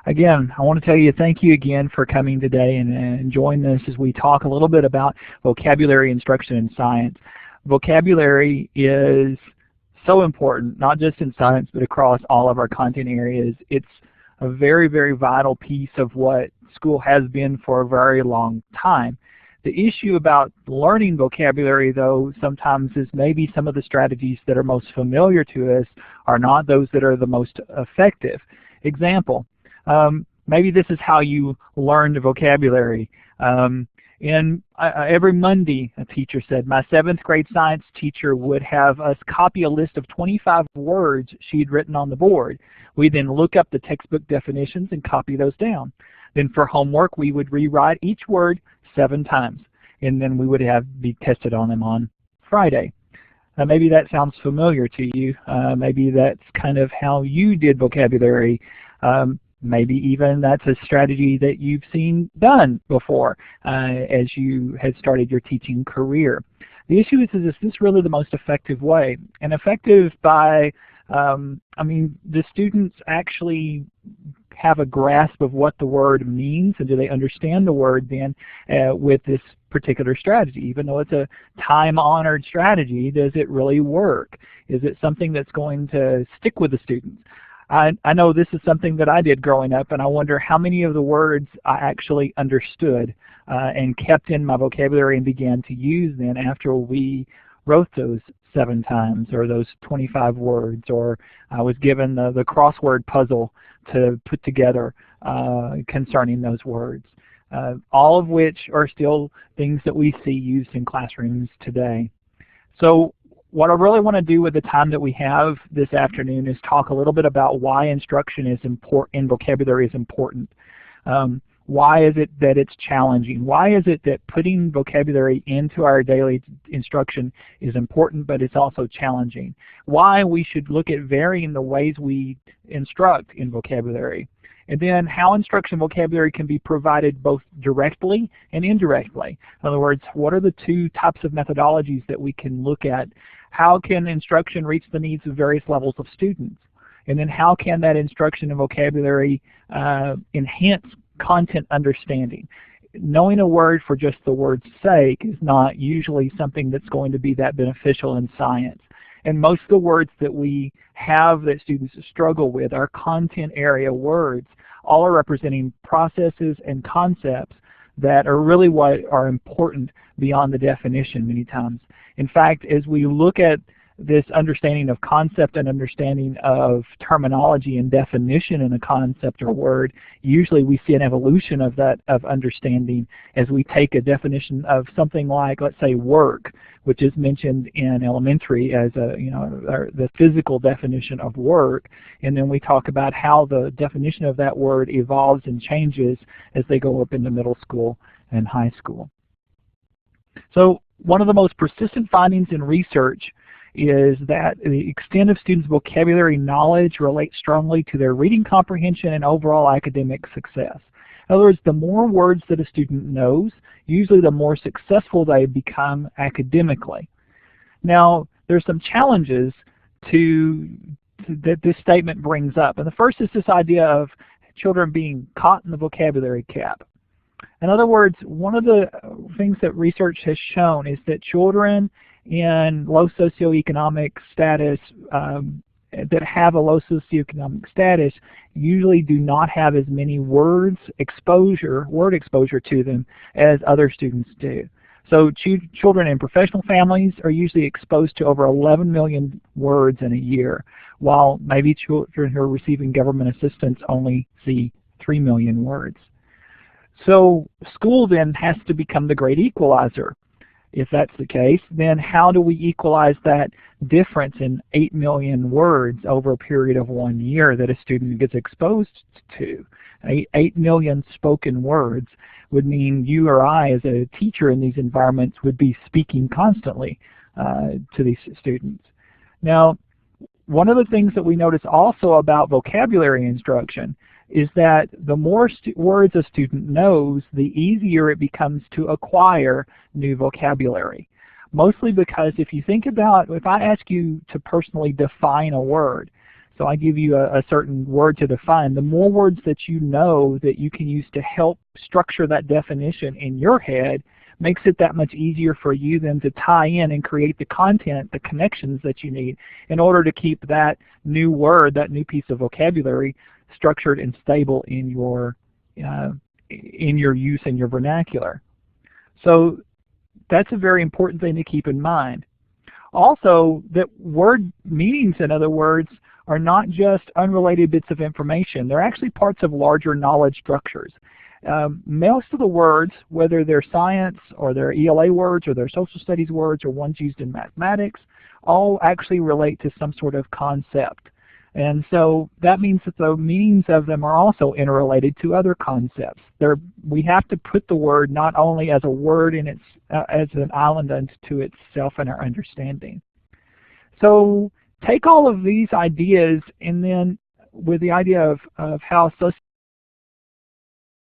Again, I want to tell you thank you again for coming today and join us as we talk a little bit about vocabulary instruction in science. Vocabulary is so important, not just in science, but across all of our content areas. It's a very, very vital piece of what school has been for a very long time. The issue about learning vocabulary, though, sometimes is maybe some of the strategies that are most familiar to us are not those that are the most effective. Example, maybe this is how you learn the vocabulary. Every Monday, a teacher said, my 7th grade science teacher would have us copy a list of 25 words she'd written on the board. We then look up the textbook definitions and copy those down. Then for homework, we would rewrite each word 7 times, and then we would be tested on them on Friday. Maybe that sounds familiar to you. Maybe that's kind of how you did vocabulary. Maybe even that's a strategy that you've seen done before as you had started your teaching career. The issue is this really the most effective way? And effective by, the students actually have a grasp of what the word means, and do they understand the word then with this particular strategy? Even though it's a time-honored strategy, does it really work? Is it something that's going to stick with the students? I know this is something that I did growing up, and I wonder how many of the words I actually understood and kept in my vocabulary and began to use then after we wrote those 7 times, or those 25 words, or I was given the crossword puzzle to put together concerning those words. All of which are still things that we see used in classrooms today. So what I really want to do with the time that we have this afternoon is talk a little bit about why instruction is important and vocabulary is important. Why is it that it's challenging? Why is it that putting vocabulary into our daily instruction is important, but it's also challenging? Why we should look at varying the ways we instruct in vocabulary. And then how instruction vocabulary can be provided both directly and indirectly. In other words, what are the 2 types of methodologies that we can look at? How can instruction reach the needs of various levels of students? And then how can that instruction and vocabulary enhance content understanding? Knowing a word for just the word's sake is not usually something that's going to be that beneficial in science. And most of the words that we have that students struggle with are content area words. All are representing processes and concepts that are really what are important beyond the definition many times. In fact, as we look at this understanding of concept and understanding of terminology and definition in a concept or word, usually we see an evolution of that understanding as we take a definition of something like, let's say, work, which is mentioned in elementary as the physical definition of work, and then we talk about how the definition of that word evolves and changes as they go up into middle school and high school. So one of the most persistent findings in research is that the extent of students' vocabulary knowledge relates strongly to their reading comprehension and overall academic success. In other words, the more words that a student knows, usually the more successful they become academically. Now, there's some challenges that this statement brings up. And the first is this idea of children being caught in the vocabulary gap. In other words, one of the things that research has shown is that children in low socioeconomic status that have a low socioeconomic status usually do not have as many word exposure to them as other students do. So children in professional families are usually exposed to over 11 million words in a year, while maybe children who are receiving government assistance only see 3 million words. So school then has to become the great equalizer. If that's the case, then how do we equalize that difference in 8 million words over a period of 1 year that a student gets exposed to? 8 million spoken words would mean you or I as a teacher in these environments would be speaking constantly to these students. Now, one of the things that we notice also about vocabulary instruction is that the more words a student knows, the easier it becomes to acquire new vocabulary. Mostly because if you think about, if I ask you to personally define a word, So I give you a certain word to define. The more words that you know that you can use to help structure that definition in your head makes it that much easier for you then to tie in and create the content, the connections that you need in order to keep that new word, that new piece of vocabulary structured and stable in your use in your vernacular. So that's a very important thing to keep in mind. Also, that word meanings, in other words, are not just unrelated bits of information. They're actually parts of larger knowledge structures. Most of the words, whether they're science or they're ELA words or they're social studies words or ones used in mathematics, all actually relate to some sort of concept. And so that means that the meanings of them are also interrelated to other concepts. We have to put the word not only as a word in its as an island unto itself in our understanding. So take all of these ideas, and then with the idea of how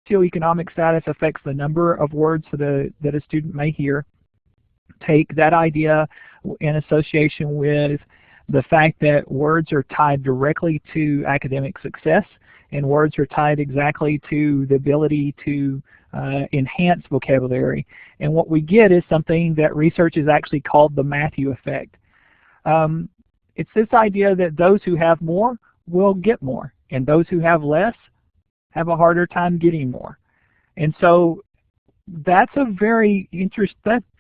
socioeconomic status affects the number of words that a student may hear, take that idea in association with the fact that words are tied directly to academic success, and words are tied exactly to the ability to enhance vocabulary. And what we get is something that research is actually called the Matthew effect. It's this idea that those who have more will get more, and those who have less have a harder time getting more. And so that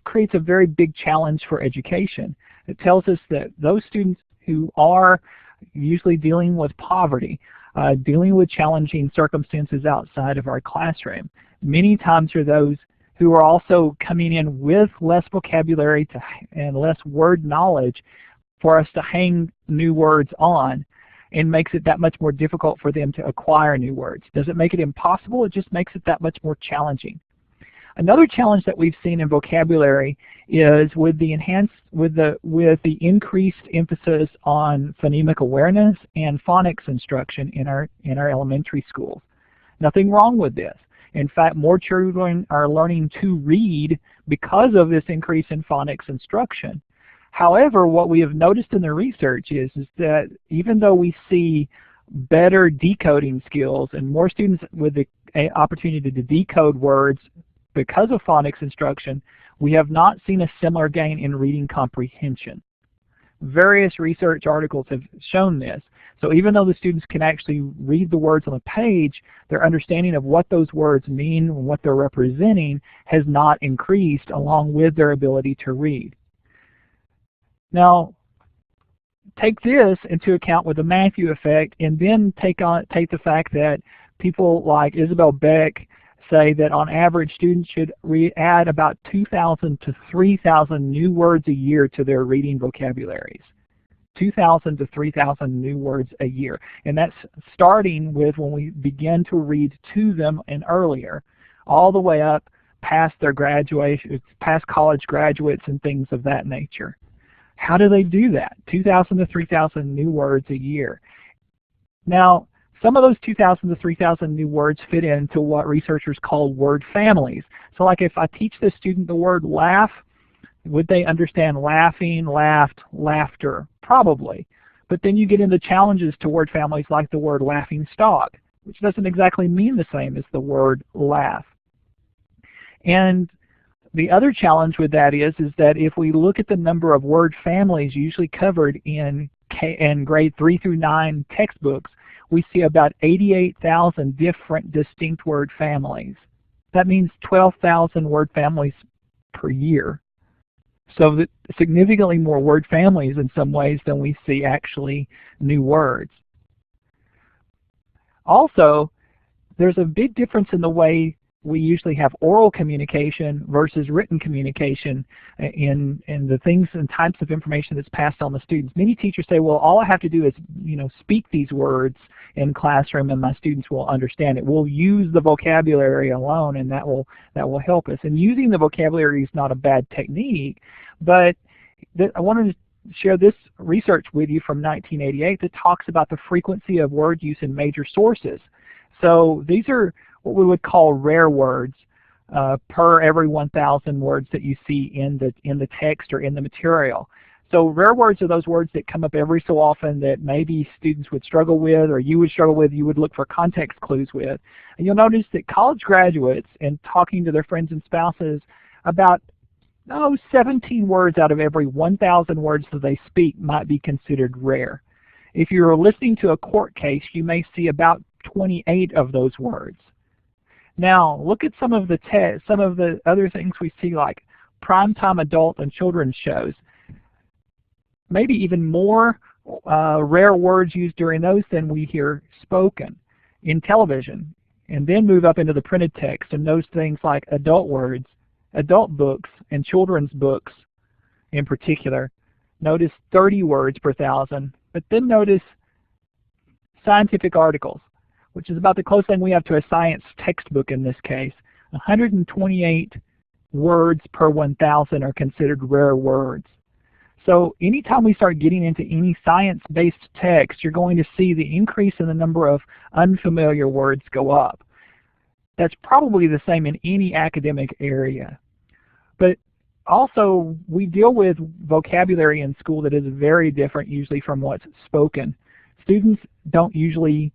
creates a very big challenge for education. It tells us that those students who are usually dealing with poverty, dealing with challenging circumstances outside of our classroom, many times are those who are also coming in with less vocabulary and less word knowledge for us to hang new words on, and makes it that much more difficult for them to acquire new words. Does it make it impossible? It just makes it that much more challenging. Another challenge that we've seen in vocabulary is with the increased emphasis on phonemic awareness and phonics instruction in our elementary schools. Nothing wrong with this. In fact, more children are learning to read because of this increase in phonics instruction. However, what we have noticed in the research is that even though we see better decoding skills and more students with the opportunity to decode words because of phonics instruction, we have not seen a similar gain in reading comprehension. Various research articles have shown this. So even though the students can actually read the words on the page, their understanding of what those words mean and what they're representing has not increased along with their ability to read. Now, take this into account with the Matthew effect, and then take the fact that people like Isabel Beck say that on average students should add about 2,000 to 3,000 new words a year to their reading vocabularies. 2,000 to 3,000 new words a year. And that's starting with when we begin to read to them and earlier, all the way up past their graduation, past college graduates and things of that nature. How do they do that? 2,000 to 3,000 new words a year. Now, some of those 2,000 to 3,000 new words fit into what researchers call word families. So like if I teach the student the word laugh, would they understand laughing, laughed, laughter? Probably. But then you get into challenges to word families like the word laughing stock, which doesn't exactly mean the same as the word laugh. And the other challenge with that is that if we look at the number of word families usually covered in grade 3 through 9 textbooks, we see about 88,000 different distinct word families. That means 12,000 word families per year. So that significantly more word families in some ways than we see actually new words. Also, there's a big difference in the way we usually have oral communication versus written communication in the things and types of information that's passed on to students. Many teachers say, well, all I have to do is, speak these words in classroom and my students will understand it. We'll use the vocabulary alone and that will help us. And using the vocabulary is not a bad technique, but I wanted to share this research with you from 1988 that talks about the frequency of word use in major sources. So these are what we would call rare words per every 1,000 words that you see in the text or in the material. So rare words are those words that come up every so often that maybe students would struggle with, or you would struggle with, you would look for context clues with. And you'll notice that college graduates, in talking to their friends and spouses, about 17 words out of every 1,000 words that they speak might be considered rare. If you're listening to a court case, you may see about 28 of those words. Now, look at some of the other things we see, like primetime adult and children's shows. Maybe even more rare words used during those than we hear spoken in television. And then move up into the printed text and notice things like adult words, adult books, and children's books in particular. Notice 30 words per 1,000, but then notice scientific articles, which is about the closest thing we have to a science textbook in this case. 128 words per 1,000 are considered rare words. So anytime we start getting into any science-based text, you're going to see the increase in the number of unfamiliar words go up. That's probably the same in any academic area. But also, we deal with vocabulary in school that is very different usually from what's spoken. Students don't usually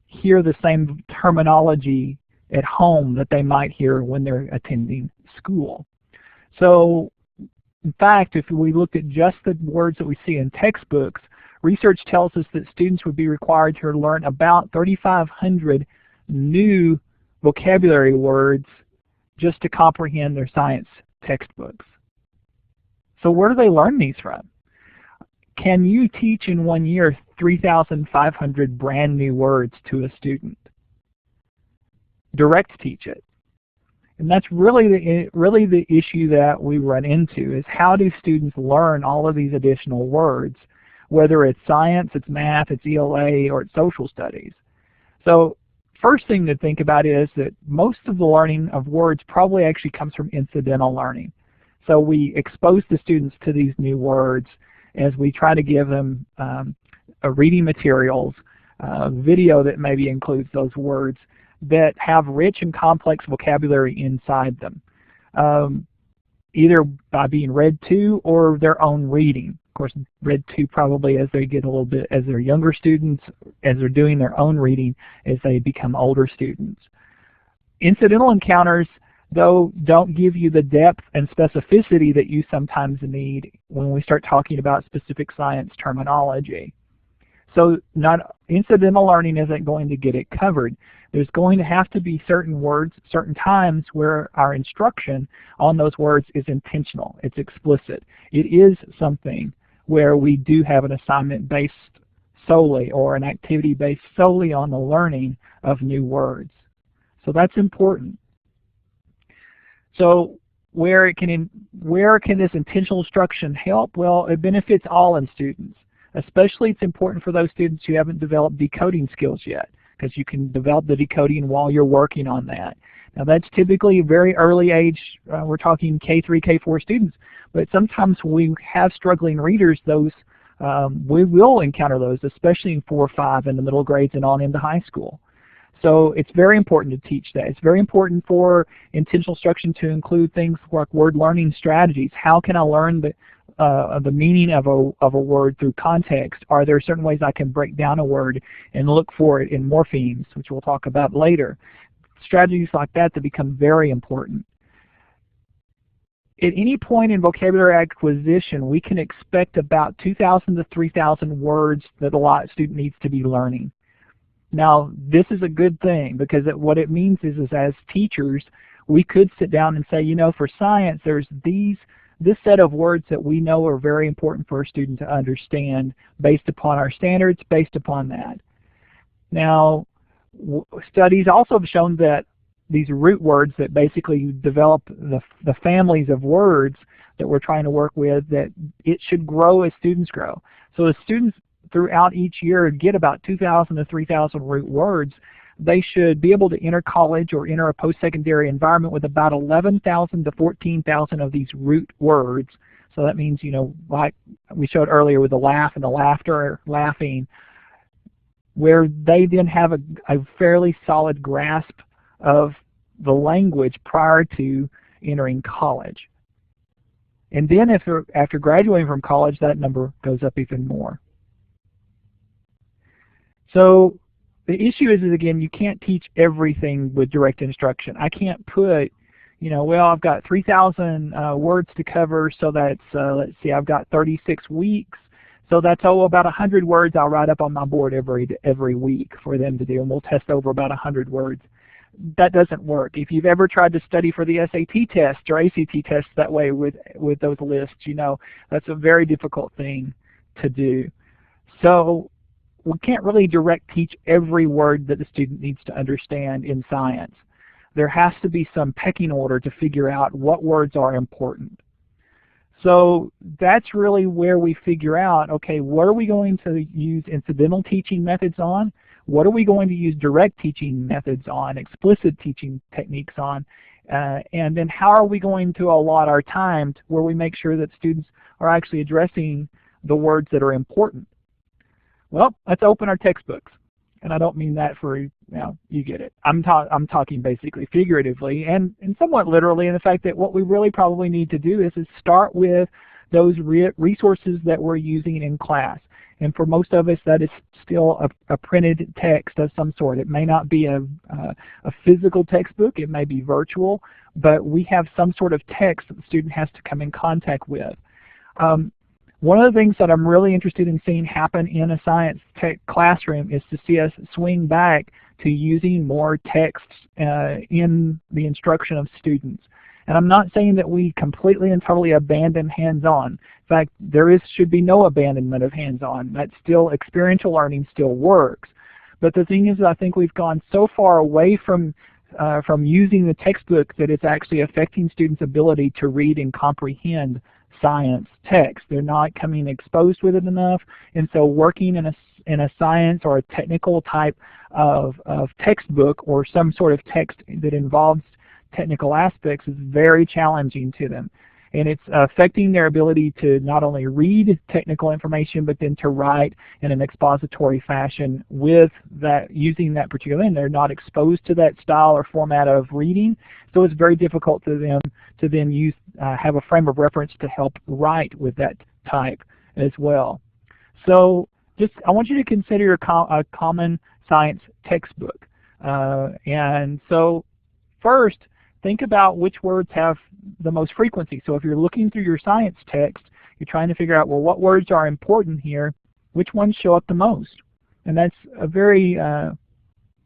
hear the same terminology at home that they might hear when they're attending school. So, in fact, if we looked at just the words that we see in textbooks, research tells us that students would be required to learn about 3,500 new vocabulary words just to comprehend their science textbooks. So where do they learn these from? Can you teach in 1 year 3,500 brand new words to a student? Direct teach it. And that's really the issue that we run into, is how do students learn all of these additional words, whether it's science, it's math, it's ELA, or it's social studies. So first thing to think about is that most of the learning of words probably actually comes from incidental learning. So we expose the students to these new words as we try to give them reading materials, video that maybe includes those words, that have rich and complex vocabulary inside them, either by being read to or their own reading. Of course, read to probably as they get a little bit, as they're younger students, as they're doing their own reading as they become older students. Incidental encounters, though, don't give you the depth and specificity that you sometimes need when we start talking about specific science terminology. So incidental learning isn't going to get it covered. There's going to have to be certain words, certain times where our instruction on those words is intentional. It's explicit. It is something where we do have an assignment based solely, or an activity based solely on the learning of new words. So that's important. So where can this intentional instruction help? Well, it benefits all in students. Especially it's important for those students who haven't developed decoding skills yet, because you can develop the decoding while you're working on that. Now that's typically a very early age, we're talking K3, K4 students, but sometimes we have struggling readers. We will encounter those, especially in 4 or 5 in the middle grades and on into high school. So it's very important to teach that. It's very important for intentional instruction to include things like word learning strategies. How can I learn the meaning of a word through context? Are there certain ways I can break down a word and look for it in morphemes, which we'll talk about later? Strategies like that become very important. At any point in vocabulary acquisition, we can expect about 2,000 to 3,000 words that a student needs to be learning. Now, this is a good thing, because what it means is as teachers, we could sit down and say, you know, for science, there's this set of words that we know are very important for a student to understand based upon our standards, based upon that. Now, studies also have shown that these root words that basically develop the families of words that we're trying to work with, that it should grow as students grow. So as students throughout each year get about 2,000 to 3,000 root words, they should be able to enter college or enter a post-secondary environment with about 11,000 to 14,000 of these root words. So that means, you know, like we showed earlier with the laugh and the laughter, laughing, where they then have a fairly solid grasp of the language prior to entering college. And then after graduating from college, that number goes up even more. So the issue is again, you can't teach everything with direct instruction. I can't put, well, I've got 3,000 words to cover, so that's, let's see, I've got 36 weeks. So that's about 100 words I'll write up on my board every week for them to do, and we'll test over about 100 words. That doesn't work. If you've ever tried to study for the SAT test or ACT test that way with those lists, that's a very difficult thing to do. So we can't really direct teach every word that the student needs to understand in science. There has to be some pecking order to figure out what words are important. So that's really where we figure out, okay, what are we going to use incidental teaching methods on? What are we going to use direct teaching methods on, explicit teaching techniques on? And then how are we going to allot our time to where we make sure that students are actually addressing the words that are important? Well, let's open our textbooks. And I don't mean that for, you get it. I'm talking basically figuratively and somewhat literally in the fact that what we really probably need to do is start with those resources that we're using in class. And for most of us, that is still a printed text of some sort. It may not be a physical textbook. It may be virtual. But we have some sort of text that the student has to come in contact with. One of the things that I'm really interested in seeing happen in a science tech classroom is to see us swing back to using more text in the instruction of students. And I'm not saying that we completely and totally abandon hands-on. In fact, there should be no abandonment of hands-on. That's still, experiential learning still works. But the thing is, I think we've gone so far away from using the textbook that it's actually affecting students' ability to read and comprehend science text. They're not coming exposed with it enough, and so working in a science or a technical type of textbook or some sort of text that involves technical aspects is very challenging to them. And it's affecting their ability to not only read technical information, but then to write in an expository fashion with that, using that particular, and they're not exposed to that style or format of reading. So it's very difficult to them to then use, have a frame of reference to help write with that type as well. So I want you to consider a common science textbook. And so first, think about which words have the most frequency. So if you're looking through your science text, you're trying to figure out, well, what words are important here, which ones show up the most? And that's a very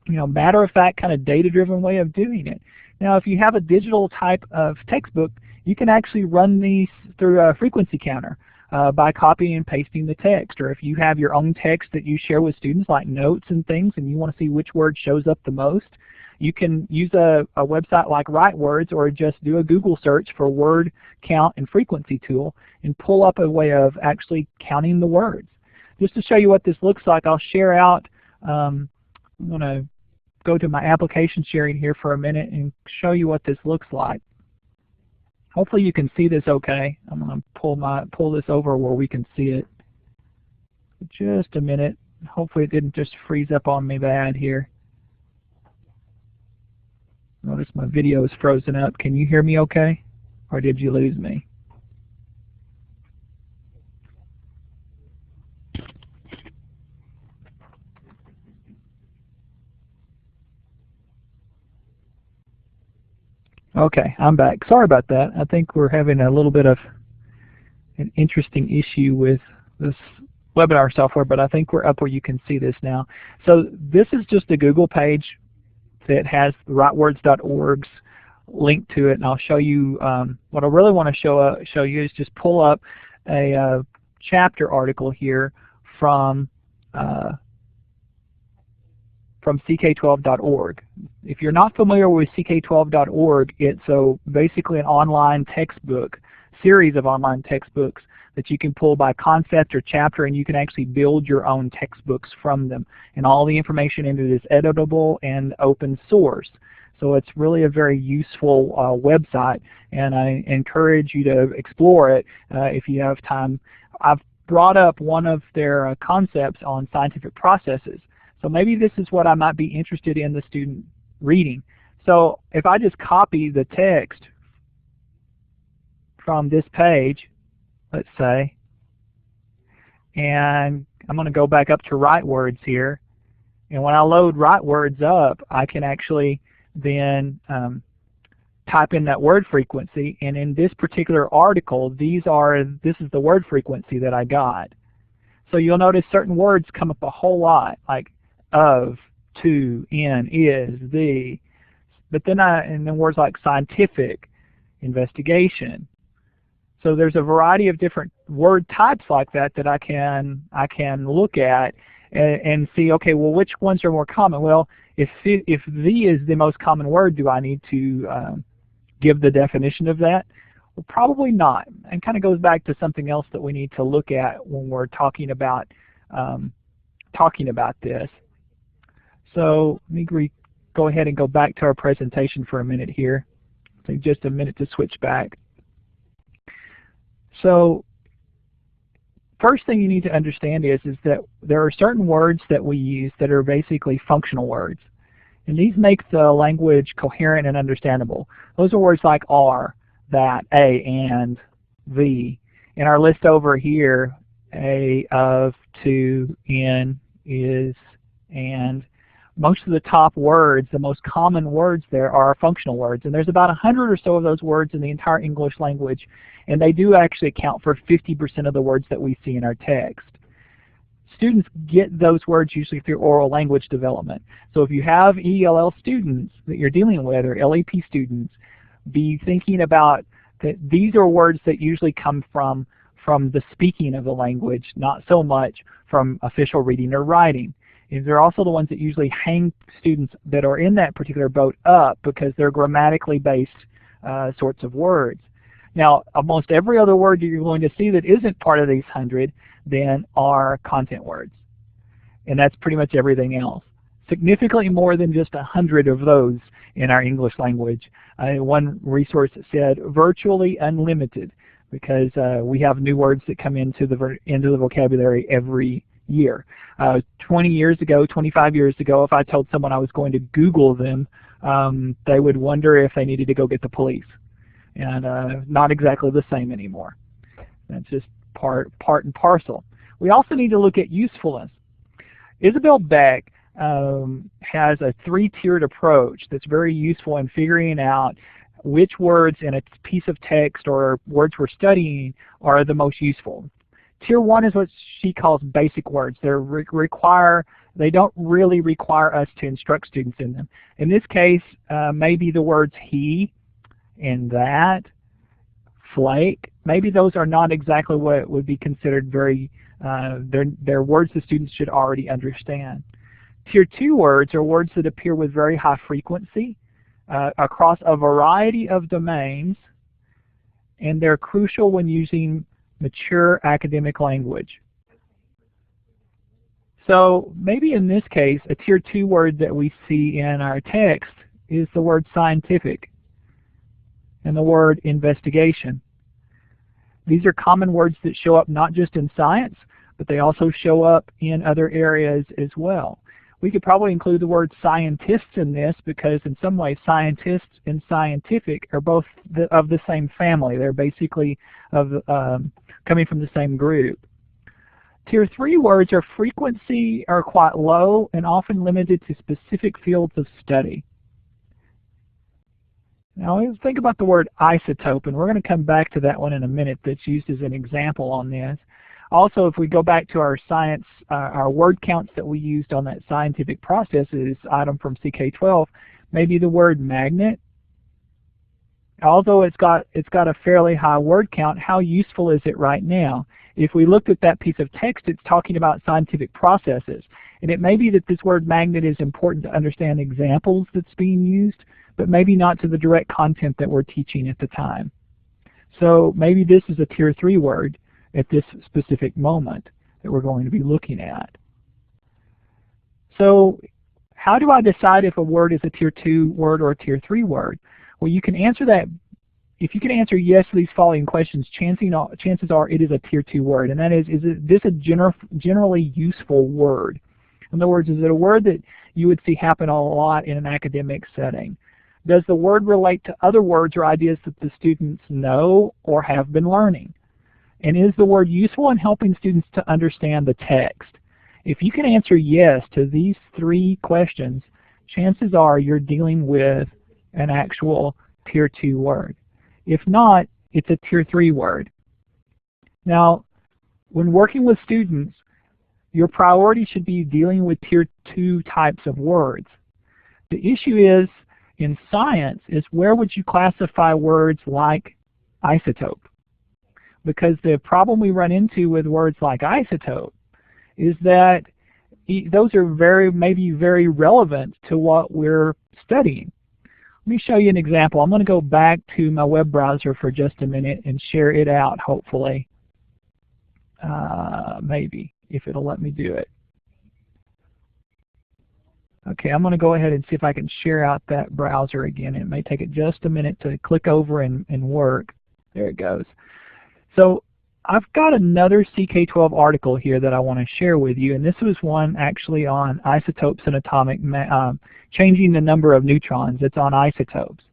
matter-of-fact kind of data-driven way of doing it. Now, if you have a digital type of textbook, you can actually run these through a frequency counter by copying and pasting the text. Or if you have your own text that you share with students, like notes and things, and you want to see which word shows up the most, you can use a website like WriteWords or just do a Google search for word count and frequency tool and pull up a way of actually counting the words. Just to show you what this looks like, I'll share out, I'm going to go to my application sharing here for a minute and show you what this looks like. Hopefully you can see this okay. I'm going to pull this over where we can see it. Just a minute. Hopefully it didn't just freeze up on me bad here. Notice my video is frozen up. Can you hear me okay? Or did you lose me? Okay, I'm back. Sorry about that. I think we're having a little bit of an interesting issue with this webinar software, but I think we're up where you can see this now. So this is just a Google page that has writewords.org's link to it, and I'll show you what I really want to show you is just pull up a chapter article here from ck12.org. If you're not familiar with ck12.org, it's basically an online textbook, series of online textbooks that you can pull by concept or chapter, and you can actually build your own textbooks from them. And all the information in it is editable and open source. So it's really a very useful website, and I encourage you to explore it if you have time. I've brought up one of their concepts on scientific processes. So maybe this is what I might be interested in the student reading. So if I just copy the text from this page, let's say, and I'm going to go back up to Write Words here. And when I load Write Words up, I can actually then type in that word frequency. And in this particular article, this is the word frequency that I got. So you'll notice certain words come up a whole lot, like of, to, in, is, the. But then and then words like scientific, investigation. So there's a variety of different word types like that that I can look at and see, okay, well, which ones are more common? Well, if the is the most common word, do I need to give the definition of that? Well, probably not. And kind of goes back to something else that we need to look at when we're talking about this. So let me go ahead and go back to our presentation for a minute here. Take just a minute to switch back. So first thing you need to understand is that there are certain words that we use that are basically functional words. And these make the language coherent and understandable. Those are words like are, that, a, and, the. In our list over here, a, of, to, in, is, and. Most of the top words, the most common words there are functional words. And there's about 100 or so of those words in the entire English language. And they do actually account for 50% of the words that we see in our text. Students get those words usually through oral language development. So if you have ELL students that you're dealing with, or LEP students, be thinking about that these are words that usually come from the speaking of the language, not so much from official reading or writing. They're also the ones that usually hang students that are in that particular boat up because they're grammatically based sorts of words. Now, almost every other word you're going to see that isn't part of these 100 then are content words. And that's pretty much everything else. Significantly more than just 100 of those in our English language. One resource said virtually unlimited because we have new words that come into the vocabulary every year. 20 years ago, 25 years ago, if I told someone I was going to Google them, they would wonder if they needed to go get the police. And not exactly the same anymore. That's just part and parcel. We also need to look at usefulness. Isabel Beck has a three-tiered approach that's very useful in figuring out which words in a piece of text or words we're studying are the most useful. Tier 1 is what she calls basic words. They don't really require us to instruct students in them. In this case, maybe the words he and that, flake, maybe those are not exactly what would be considered very, they're words the students should already understand. Tier 2 words are words that appear with very high frequency across a variety of domains, and they're crucial when using mature academic language. So maybe in this case, a Tier 2 word that we see in our text is the word scientific and the word investigation. These are common words that show up not just in science, but they also show up in other areas as well. We could probably include the word scientists in this because in some ways scientists and scientific are both of the same family. They're basically coming from the same group. Tier 3 words are quite low and often limited to specific fields of study. Now let's think about the word isotope, and we're going to come back to that one in a minute that's used as an example on this. Also, if we go back to our science, our word counts that we used on that scientific processes item from CK12, maybe the word magnet. Although it's got a fairly high word count, how useful is it right now? If we looked at that piece of text, it's talking about scientific processes. And it may be that this word magnet is important to understand examples that's being used, but maybe not to the direct content that we're teaching at the time. So maybe this is a Tier 3 word at this specific moment that we're going to be looking at. So how do I decide if a word is a Tier 2 word or a Tier 3 word? Well, you can answer that. If you can answer yes to these following questions, chances are it is a Tier 2 word. And that is this a generally useful word? In other words, is it a word that you would see happen a lot in an academic setting? Does the word relate to other words or ideas that the students know or have been learning? And is the word useful in helping students to understand the text? If you can answer yes to these 3 questions, chances are you're dealing with an actual Tier 2 word. If not, it's a Tier 3 word. Now, when working with students, your priority should be dealing with Tier 2 types of words. The issue is, in science, is where would you classify words like isotope? Because the problem we run into with words like isotope is that those are maybe very relevant to what we're studying. Let me show you an example. I'm going to go back to my web browser for just a minute and share it out, hopefully. Maybe, if it'll let me do it. Okay, I'm going to go ahead and see if I can share out that browser again. It may take it just a minute to click over and work. There it goes. So I've got another CK12 article here that I want to share with you, and this was one actually on isotopes and atomic, changing the number of neutrons. It's on isotopes.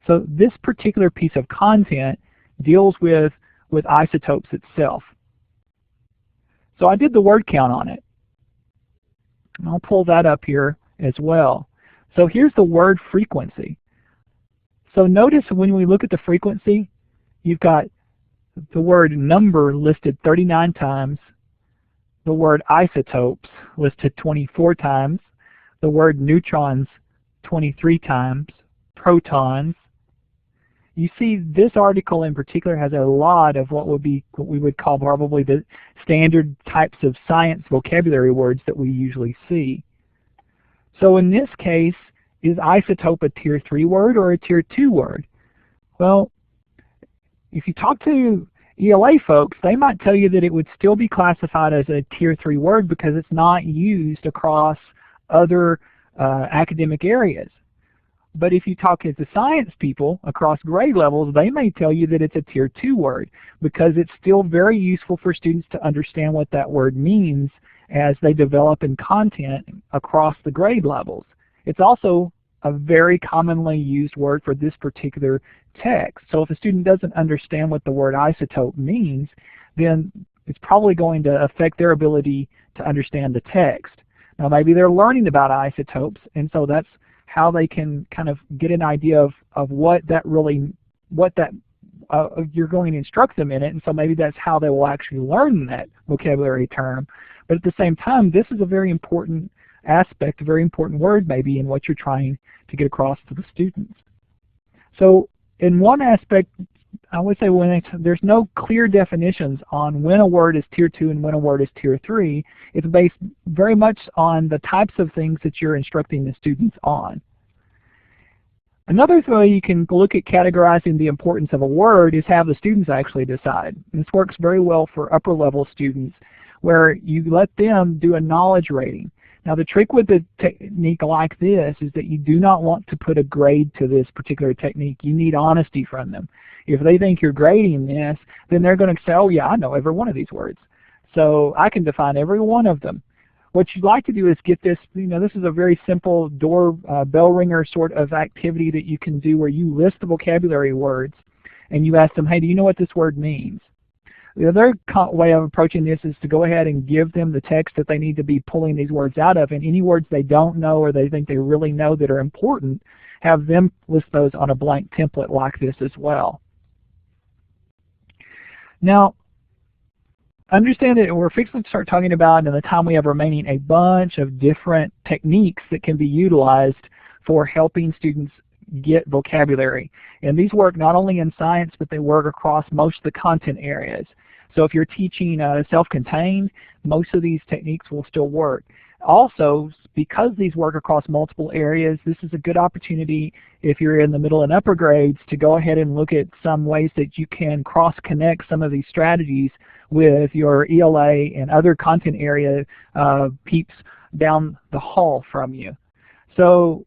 So this particular piece of content deals with isotopes itself. So I did the word count on it. And I'll pull that up here as well. So here's the word frequency. So notice when we look at the frequency, you've got the word number listed 39 times, the word isotopes listed 24 times, the word neutrons 23 times, protons. You see, this article in particular has a lot of what we would call probably the standard types of science vocabulary words that we usually see. So in this case, is isotope a Tier 3 word or a Tier 2 word? Well, if you talk to ELA folks, they might tell you that it would still be classified as a Tier 3 word because it's not used across other academic areas. But if you talk to the science people across grade levels, they may tell you that it's a Tier 2 word because it's still very useful for students to understand what that word means as they develop in content across the grade levels. It's also a very commonly used word for this particular text. So if a student doesn't understand what the word isotope means, then it's probably going to affect their ability to understand the text. Now maybe they're learning about isotopes, and so that's how they can kind of get an idea of what you're going to instruct them in it, and so maybe that's how they will actually learn that vocabulary term. But at the same time, this is a very important aspect, a very important word maybe in what you're trying to get across to the students. So in one aspect, I would say there's no clear definitions on when a word is Tier 2 and when a word is Tier 3. It's based very much on the types of things that you're instructing the students on. Another way you can look at categorizing the importance of a word is have the students actually decide. And this works very well for upper level students where you let them do a knowledge rating. Now the trick with a technique like this is that you do not want to put a grade to this particular technique. You need honesty from them. If they think you're grading this, then they're going to say, oh yeah, I know every one of these words. So I can define every one of them. What you'd like to do is get this, this is a very simple door bell ringer sort of activity that you can do where you list the vocabulary words and you ask them, hey, do you know what this word means? The other way of approaching this is to go ahead and give them the text that they need to be pulling these words out of, and any words they don't know or they think they really know that are important, have them list those on a blank template like this as well. Now, understand that we're fixing to start talking about, in the time we have remaining, a bunch of different techniques that can be utilized for helping students get vocabulary. And these work not only in science, but they work across most of the content areas. So if you're teaching self-contained, most of these techniques will still work. Also, because these work across multiple areas, this is a good opportunity if you're in the middle and upper grades to go ahead and look at some ways that you can cross-connect some of these strategies with your ELA and other content area peeps down the hall from you. So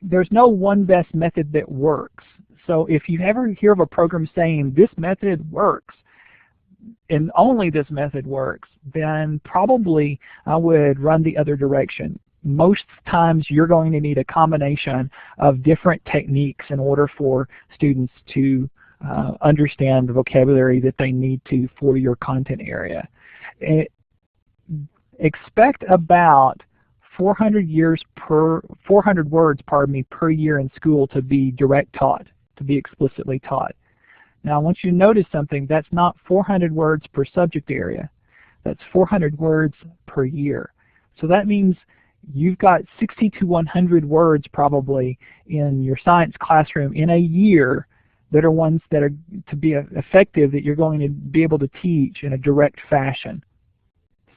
there's no one best method that works. So if you ever hear of a program saying this method works, and only this method works, then probably I would run the other direction. most times you're going to need a combination of different techniques in order for students to understand the vocabulary that they need to for your content area. Expect about 400 words, per year in school to be direct taught, to be explicitly taught. Now I want you to notice something. That's not 400 words per subject area. That's 400 words per year. So that means you've got 60 to 100 words probably in your science classroom in a year that are ones that are to be effective, that you're going to be able to teach in a direct fashion.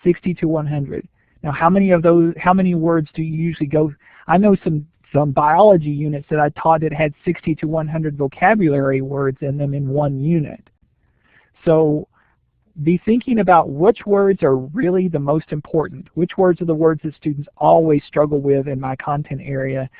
60 to 100. Now how many words do you usually go? I know some biology units that I taught that had 60 to 100 vocabulary words in them in one unit. So be thinking about which words are really the most important. Which words are the words that students always struggle with in my content area,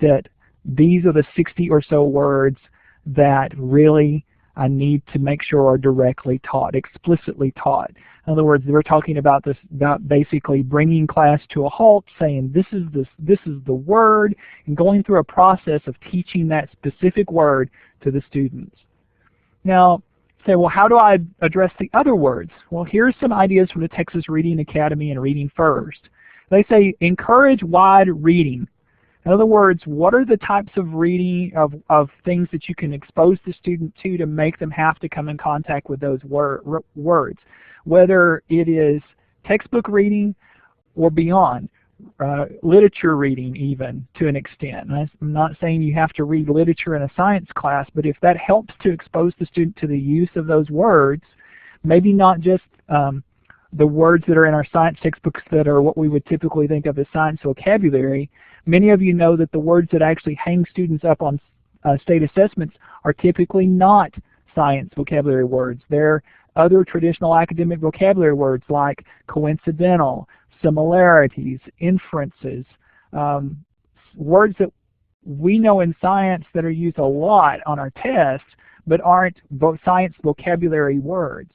that these are the 60 or so words that really I need to make sure are directly taught, explicitly taught. In other words, we're talking about this, about basically bringing class to a halt, saying this is the word, and going through a process of teaching that specific word to the students. Now, say, well, how do I address the other words? Well, here's some ideas from the Texas Reading Academy and Reading First. They say encourage wide reading. In other words, what are the types of reading, of things that you can expose the student to make them have to come in contact with those words, whether it is textbook reading or beyond, literature reading even to an extent. And I'm not saying you have to read literature in a science class, but if that helps to expose the student to the use of those words, maybe not just the words that are in our science textbooks that are what we would typically think of as science vocabulary. Many of you know that the words that actually hang students up on state assessments are typically not science vocabulary words. They're other traditional academic vocabulary words like coincidental, similarities, inferences, words that we know in science that are used a lot on our tests but aren't science vocabulary words.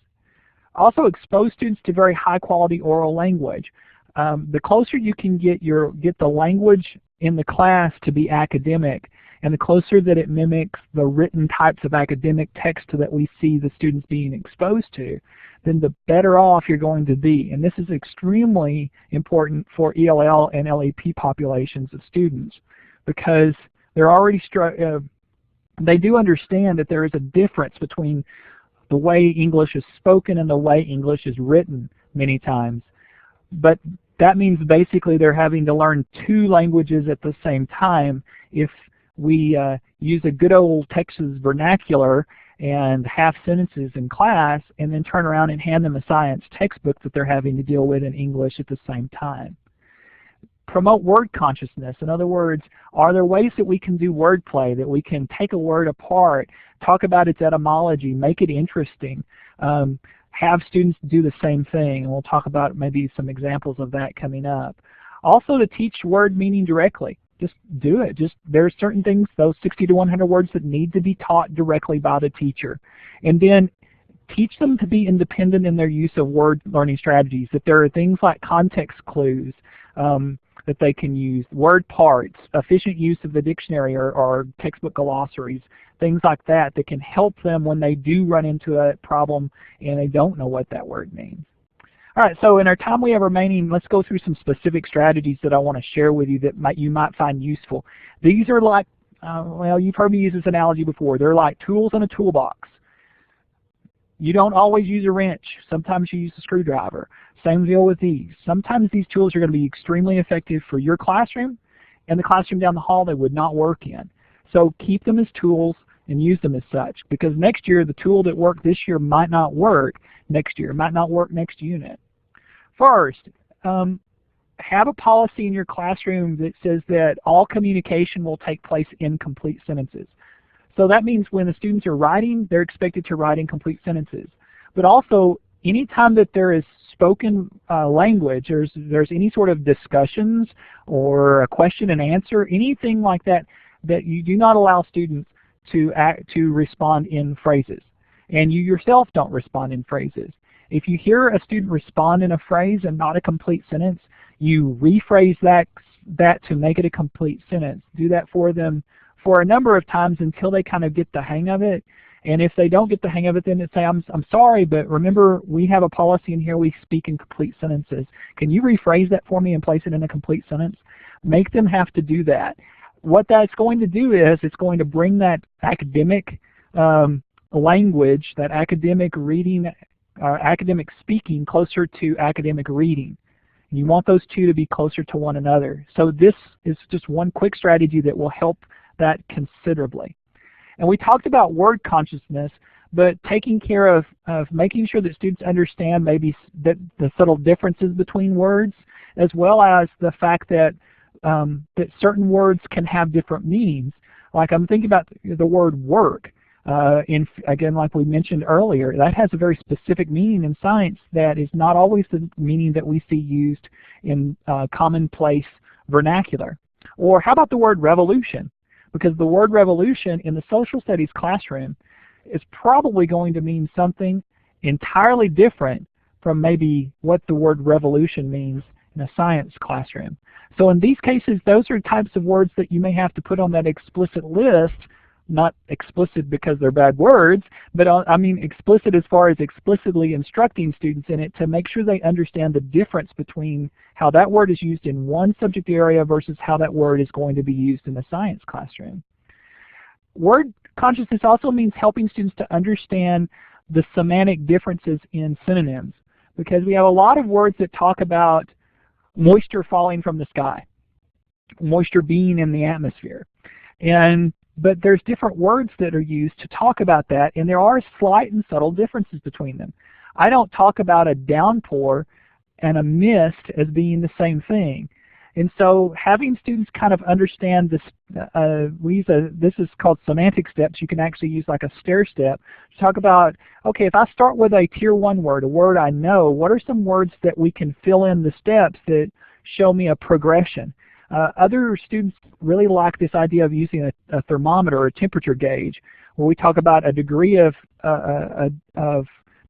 Also expose students to very high quality oral language. The closer you can get the language in the class to be academic, and the closer that it mimics the written types of academic text that we see the students being exposed to, then the better off you're going to be. And this is extremely important for ELL and LEP populations of students, because they're already they do understand that there is a difference between the way English is spoken and the way English is written many times. But that means basically they're having to learn two languages at the same time. If we use a good old Texas vernacular and half sentences in class, and then turn around and hand them a science textbook that they're having to deal with in English at the same time. Promote word consciousness. In other words, are there ways that we can do wordplay, that we can take a word apart, talk about its etymology, make it interesting, have students do the same thing, and we'll talk about maybe some examples of that coming up. Also, to teach word meaning directly. Just do it. There are certain things, those 60 to 100 words, that need to be taught directly by the teacher. And then teach them to be independent in their use of word learning strategies. That there are things like context clues that they can use, word parts, efficient use of the dictionary or textbook glossaries, things like that can help them when they do run into a problem and they don't know what that word means. All right, so in our time we have remaining, let's go through some specific strategies that I want to share with you that you might find useful. These are like, well, you've heard me use this analogy before. They're like tools in a toolbox. You don't always use a wrench. Sometimes you use a screwdriver. Same deal with these. Sometimes these tools are going to be extremely effective for your classroom, and the classroom down the hall they would not work in. So keep them as tools and use them as such, because next year the tool that worked this year might not work next year, might not work next unit. First, have a policy in your classroom that says that all communication will take place in complete sentences. So that means when the students are writing, they're expected to write in complete sentences. But also, anytime that there is spoken language, there's any sort of discussions or a question and answer, anything like that, that you do not allow students to respond in phrases. And you yourself don't respond in phrases. If you hear a student respond in a phrase and not a complete sentence, you rephrase that that to make it a complete sentence. Do that for them for a number of times until they kind of get the hang of it. And if they don't get the hang of it, then say, I'm sorry, but remember we have a policy in here, we speak in complete sentences. Can you rephrase that for me and place it in a complete sentence? Make them have to do that. What that's going to do is it's going to bring that academic language, that academic reading, academic speaking closer to academic reading. You want those two to be closer to one another. So this is just one quick strategy that will help that considerably. And we talked about word consciousness, but taking care of making sure that students understand maybe the subtle differences between words, as well as the fact that that certain words can have different meanings. Like I'm thinking about the word work. Again, like we mentioned earlier, that has a very specific meaning in science that is not always the meaning that we see used in commonplace vernacular. Or how about the word revolution? Because the word revolution in the social studies classroom is probably going to mean something entirely different from maybe what the word revolution means in a science classroom. So in these cases, those are types of words that you may have to put on that explicit list, not explicit because they're bad words, but I mean explicit as far as explicitly instructing students in it to make sure they understand the difference between how that word is used in one subject area versus how that word is going to be used in the science classroom. Word consciousness also means helping students to understand the semantic differences in synonyms, because we have a lot of words that talk about moisture falling from the sky, moisture being in the atmosphere. But there's different words that are used to talk about that, and there are slight and subtle differences between them. I don't talk about a downpour and a mist as being the same thing. And so having students kind of understand this, this is called semantic steps. You can actually use like a stair step to talk about, okay, if I start with a tier 1 word, a word I know, what are some words that we can fill in the steps that show me a progression? Other students really like this idea of using a thermometer or a temperature gauge, where we talk about a degree of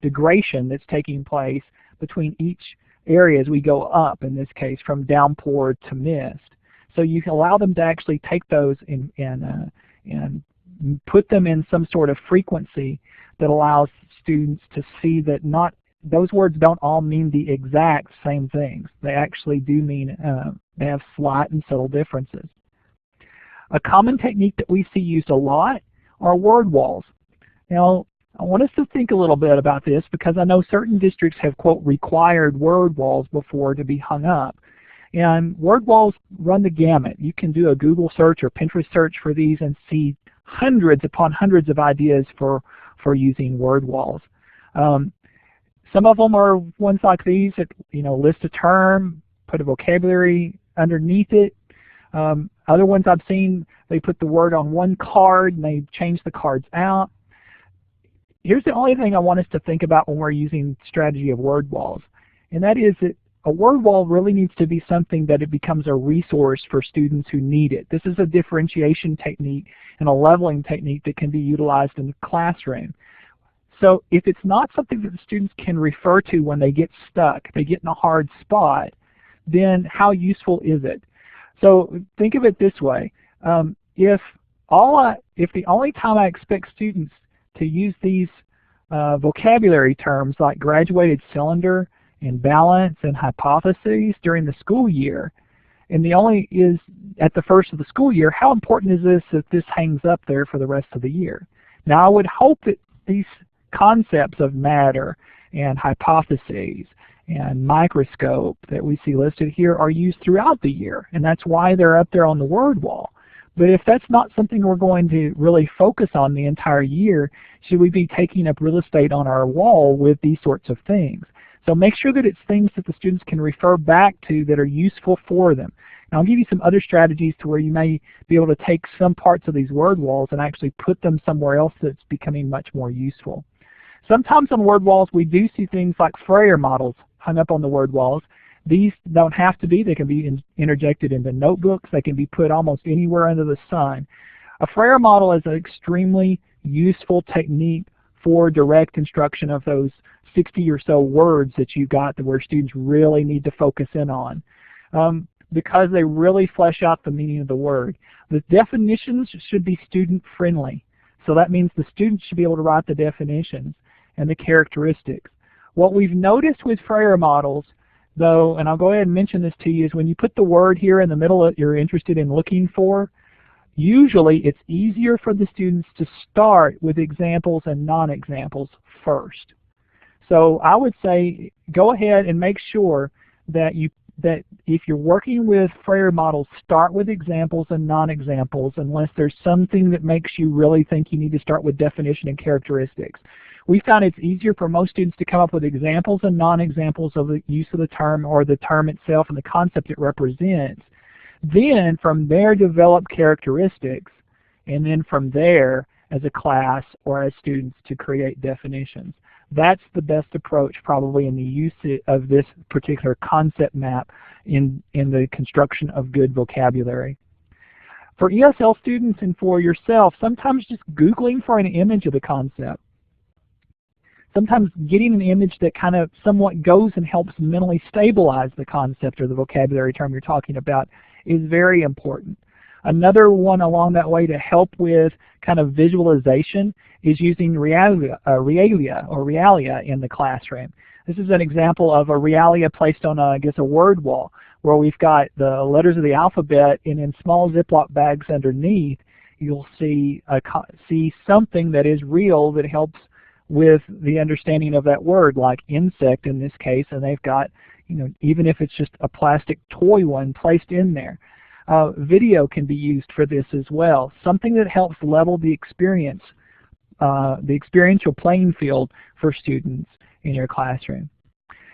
degradation that's taking place between each area as we go up, in this case, from downpour to mist. So you can allow them to actually take those and put them in some sort of frequency that allows students to see that not those words don't all mean the exact same things. They actually do mean, they have slight and subtle differences. A common technique that we see used a lot are word walls. Now, I want us to think a little bit about this because I know certain districts have, quote, required word walls before to be hung up. And word walls run the gamut. You can do a Google search or Pinterest search for these and see hundreds upon hundreds of ideas for using word walls. Some of them are ones like these that, list a term, put a vocabulary underneath it. Other ones I've seen, they put the word on one card and they change the cards out. Here's the only thing I want us to think about when we're using strategy of word walls, and that is that a word wall really needs to be something that it becomes a resource for students who need it. This is a differentiation technique and a leveling technique that can be utilized in the classroom. So if it's not something that the students can refer to when they get stuck, they get in a hard spot, then how useful is it? So think of it this way. If the only time I expect students to use these vocabulary terms like graduated cylinder and balance and hypotheses during the school year, and the only is at the first of the school year, how important is this that this hangs up there for the rest of the year? Now I would hope that these concepts of matter and hypotheses and microscope that we see listed here are used throughout the year, and that's why they're up there on the word wall. But if that's not something we're going to really focus on the entire year, should we be taking up real estate on our wall with these sorts of things? So make sure that it's things that the students can refer back to that are useful for them. And I'll give you some other strategies to where you may be able to take some parts of these word walls and actually put them somewhere else that's becoming much more useful. Sometimes on word walls we do see things like Freyer models hung up on the word walls. These don't have to be. They can be interjected into notebooks. They can be put almost anywhere under the sun. A Freyer model is an extremely useful technique for direct instruction of those 60 or so words that you got where students really need to focus in on. because they really flesh out the meaning of the word. The definitions should be student friendly. So that means the students should be able to write the definitions and the characteristics. What we've noticed with Frayer models, though, and I'll go ahead and mention this to you, is when you put the word here in the middle that you're interested in looking for, usually it's easier for the students to start with examples and non-examples first. So I would say go ahead and make sure that if you're working with Frayer models, start with examples and non-examples unless there's something that makes you really think you need to start with definition and characteristics. We found it's easier for most students to come up with examples and non-examples of the use of the term or the term itself and the concept it represents. Then from there develop characteristics, and then from there as a class or as students to create definitions. That's the best approach probably in the use of this particular concept map in the construction of good vocabulary. For ESL students and for yourself, sometimes just Googling for an image of the concept. Sometimes getting an image that kind of somewhat goes and helps mentally stabilize the concept or the vocabulary term you're talking about is very important. Another one along that way to help with kind of visualization is using realia in the classroom. This is an example of a realia placed on, I guess, a word wall where we've got the letters of the alphabet, and in small Ziploc bags underneath you'll see something that is real that helps with the understanding of that word, like insect in this case, and they've got, even if it's just a plastic toy one placed in there. Video can be used for this as well, something that helps level the experience, the experiential playing field for students in your classroom.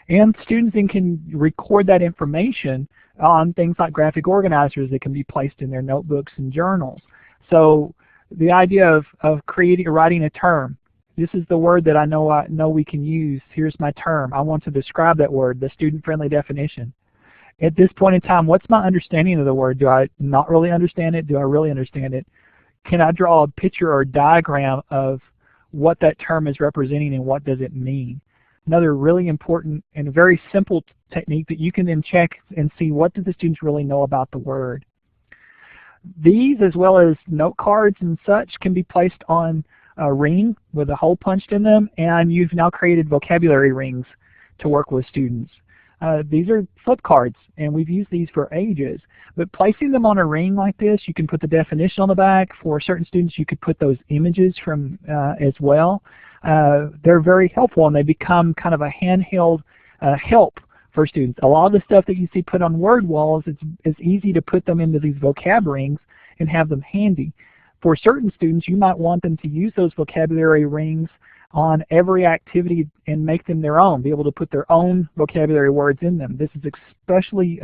And students then can record that information on things like graphic organizers that can be placed in their notebooks and journals. So the idea of writing a term. This is the word that I know we can use. Here's my term. I want to describe that word, the student-friendly definition. At this point in time, what's my understanding of the word? Do I not really understand it? Do I really understand it? Can I draw a picture or a diagram of what that term is representing and what does it mean? Another really important and very simple technique that you can then check and see what do the students really know about the word. These, as well as note cards and such, can be placed on a ring with a hole punched in them, and you've now created vocabulary rings to work with students. These are flip cards, and we've used these for ages. But placing them on a ring like this, you can put the definition on the back. For certain students, you could put those images from as well. They're very helpful, and they become kind of a handheld help for students. A lot of the stuff that you see put on word walls, it's easy to put them into these vocab rings and have them handy. For certain students, you might want them to use those vocabulary rings on every activity and make them their own, be able to put their own vocabulary words in them. This is especially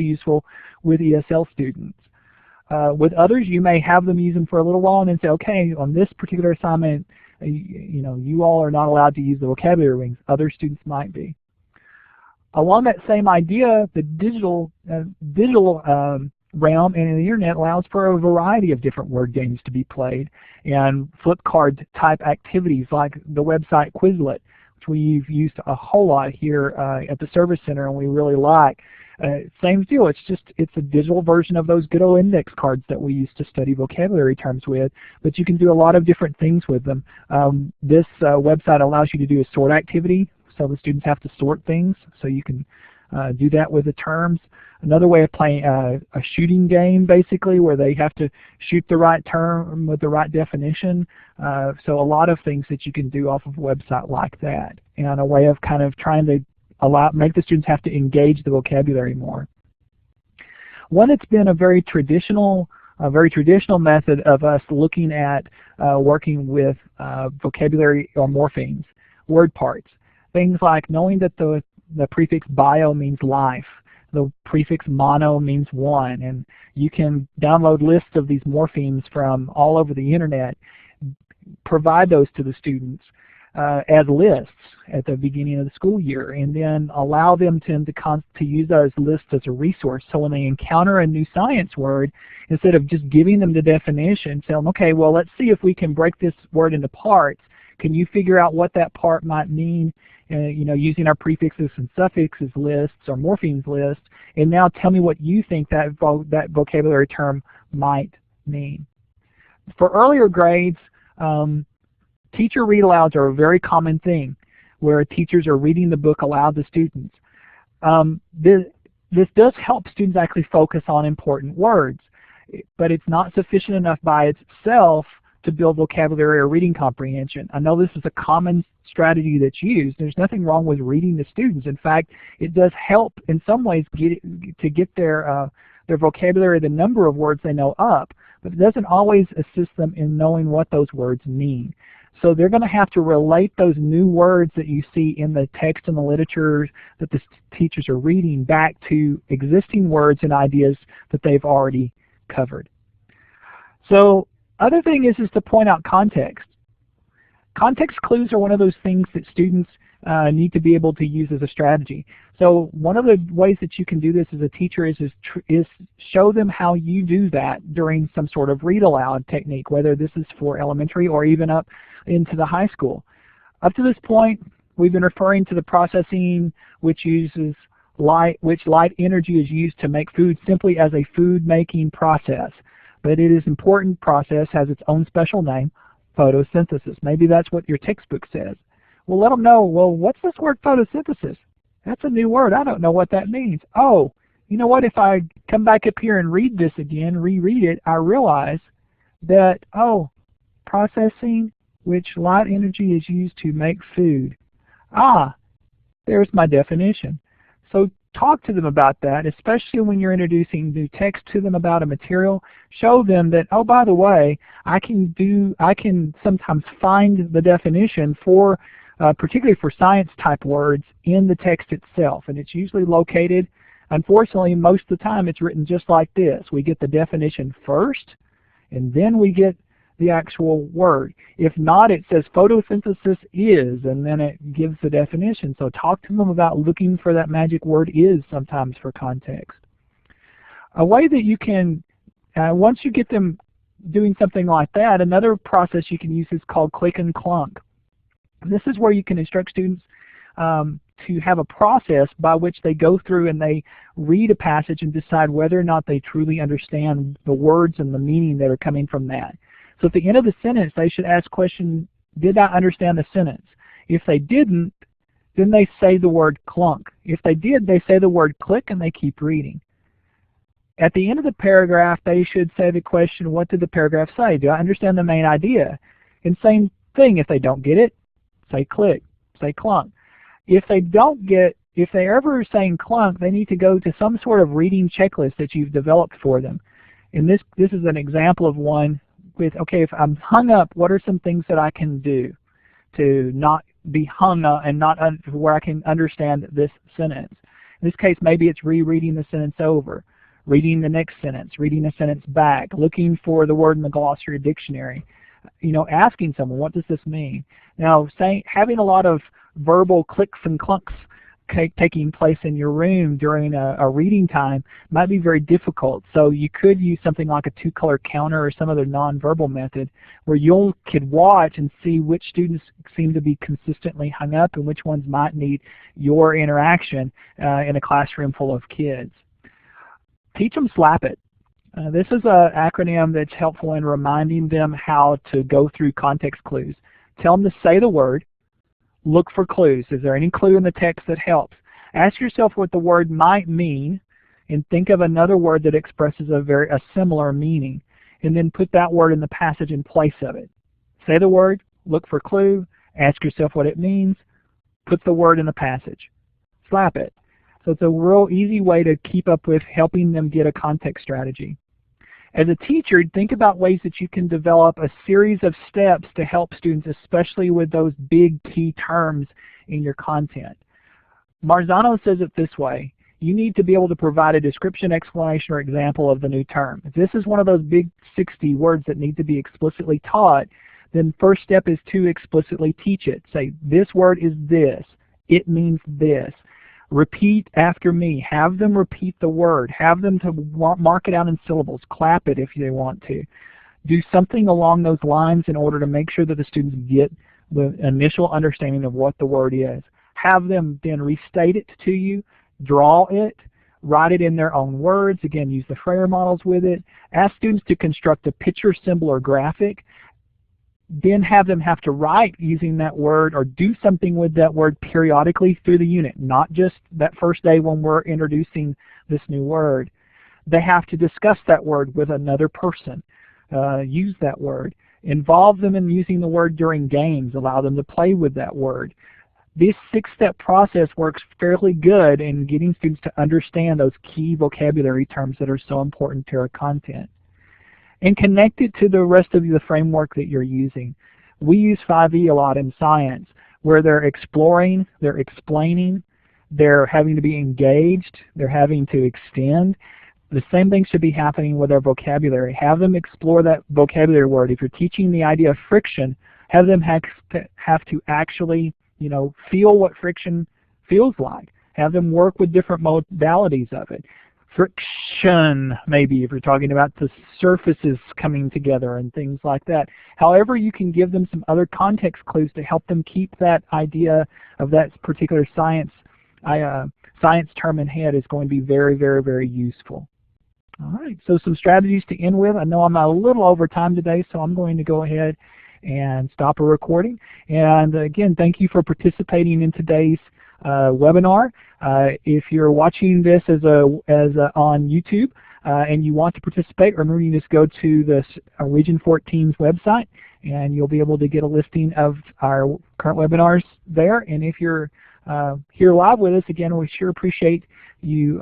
useful with ESL students. With others, you may have them use them for a little while and then say, okay, on this particular assignment, you all are not allowed to use the vocabulary rings. Other students might be. Along that same idea, the digital realm and the internet allows for a variety of different word games to be played, and flip card type activities like the website Quizlet, which we've used a whole lot here at the Service Center and we really like. Same deal, it's a digital version of those good old index cards that we used to study vocabulary terms with, but you can do a lot of different things with them. This website allows you to do a sort activity, so the students have to sort things, so you can do that with the terms. Another way of playing a shooting game, basically, where they have to shoot the right term with the right definition. So a lot of things that you can do off of a website like that, and a way of kind of trying to make the students have to engage the vocabulary more. One that's been a very traditional method of us looking at working with vocabulary or morphemes, word parts. Things like knowing that the prefix bio means life. The prefix mono means one, and you can download lists of these morphemes from all over the internet, provide those to the students as lists at the beginning of the school year, and then allow them to use those lists as a resource. So when they encounter a new science word, instead of just giving them the definition, tell them, okay, well, let's see if we can break this word into parts. Can you figure out what that part might mean you know, using our prefixes and suffixes lists or morphemes lists, and now tell me what you think that vocabulary term might mean. For earlier grades, teacher read-alouds are a very common thing, where teachers are reading the book aloud to students. This does help students actually focus on important words, but it's not sufficient enough by itself to build vocabulary or reading comprehension. I know this is a common strategy that's used. There's nothing wrong with reading to students. In fact, it does help in some ways to get their vocabulary, the number of words they know up, but it doesn't always assist them in knowing what those words mean. So they're going to have to relate those new words that you see in the text and the literature that the teachers are reading back to existing words and ideas that they've already covered. So other thing is to point out context. Context clues are one of those things that students need to be able to use as a strategy. So one of the ways that you can do this as a teacher is show them how you do that during some sort of read aloud technique, whether this is for elementary or even up into the high school. Up to this point, we've been referring to the processing which light energy is used to make food simply as a food making process. But it is an important process, has its own special name, photosynthesis. Maybe that's what your textbook says. Well, let them know, well, what's this word photosynthesis? That's a new word. I don't know what that means. Oh, you know what? If I come back up here and read this again, reread it, I realize that, oh, processing which light energy is used to make food. Ah, there's my definition. So talk to them about that, especially when you're introducing new text to them about a material. Show them that, oh, by the way, I can sometimes find the definition for particularly for science type words in the text itself, and it's usually located, unfortunately most of the time it's written just like this. We get the definition first and then we get the actual word. If not, it says photosynthesis is, and then it gives the definition. So talk to them about looking for that magic word is sometimes for context. A way that you can, once you get them doing something like that, another process you can use is called click and clunk. This is where you can instruct students to have a process by which they go through and they read a passage and decide whether or not they truly understand the words and the meaning that are coming from that. So at the end of the sentence, they should ask the question, did I understand the sentence? If they didn't, then they say the word clunk. If they did, they say the word click and they keep reading. At the end of the paragraph, they should say the question, what did the paragraph say? Do I understand the main idea? And same thing, if they don't get it, say click, say clunk. If they don't get, if they're ever saying clunk, they need to go to some sort of reading checklist that you've developed for them. And this is an example of one with, okay, if I'm hung up, what are some things that I can do to not be hung up and not where I can understand this sentence? In this case, maybe it's rereading the sentence over, reading the next sentence, reading the sentence back, looking for the word in the glossary or dictionary, you know, asking someone, what does this mean? Now, having a lot of verbal clicks and clunks taking place in your room during a reading time might be very difficult. So you could use something like a two-color counter or some other nonverbal method where you could watch and see which students seem to be consistently hung up and which ones might need your interaction in a classroom full of kids. Teach them SLAP IT. This is an acronym that's helpful in reminding them how to go through context clues. Tell them to say the word, look for clues. Is there any clue in the text that helps? Ask yourself what the word might mean and think of another word that expresses a similar meaning, and then put that word in the passage in place of it. Say the word, look for clue, ask yourself what it means, put the word in the passage. SLAP IT. So it's a real easy way to keep up with helping them get a context strategy. As a teacher, think about ways that you can develop a series of steps to help students, especially with those big key terms in your content. Marzano says it this way: you need to be able to provide a description, explanation, or example of the new term. If this is one of those big 60 words that need to be explicitly taught, then first step is to explicitly teach it. Say, this word is this. It means this. Repeat after me. Have them repeat the word. Have them to mark it out in syllables. Clap it if they want to. Do something along those lines in order to make sure that the students get the initial understanding of what the word is. have them then restate it to you, draw it, write it in their own words. Again, use the Frayer models with it. Ask students to construct a picture, symbol, or graphic. Then have them have to write using that word or do something with that word periodically through the unit, not just that first day when we're introducing this new word. They have to discuss that word with another person, use that word. Involve them in using the word during games, allow them to play with that word. This 6-step process works fairly good in getting students to understand those key vocabulary terms that are so important to our content. And connect it to the rest of the framework that you're using. We use 5E a lot in science, where they're exploring, they're explaining, they're having to be engaged, they're having to extend. The same thing should be happening with our vocabulary. Have them explore that vocabulary word. If you're teaching the idea of friction, have them have to actually, feel what friction feels like. Have them work with different modalities of it. Friction, maybe, if you're talking about the surfaces coming together and things like that. However, you can give them some other context clues to help them keep that idea of that particular science term in head is going to be very, very, very useful. All right, so some strategies to end with. I know I'm a little over time today, so I'm going to go ahead and stop a recording. And again, thank you for participating in today's webinar. If you're watching this on YouTube and you want to participate, remember you just go to the Region 14's website and you'll be able to get a listing of our current webinars there. And if you're here live with us, again, we sure appreciate you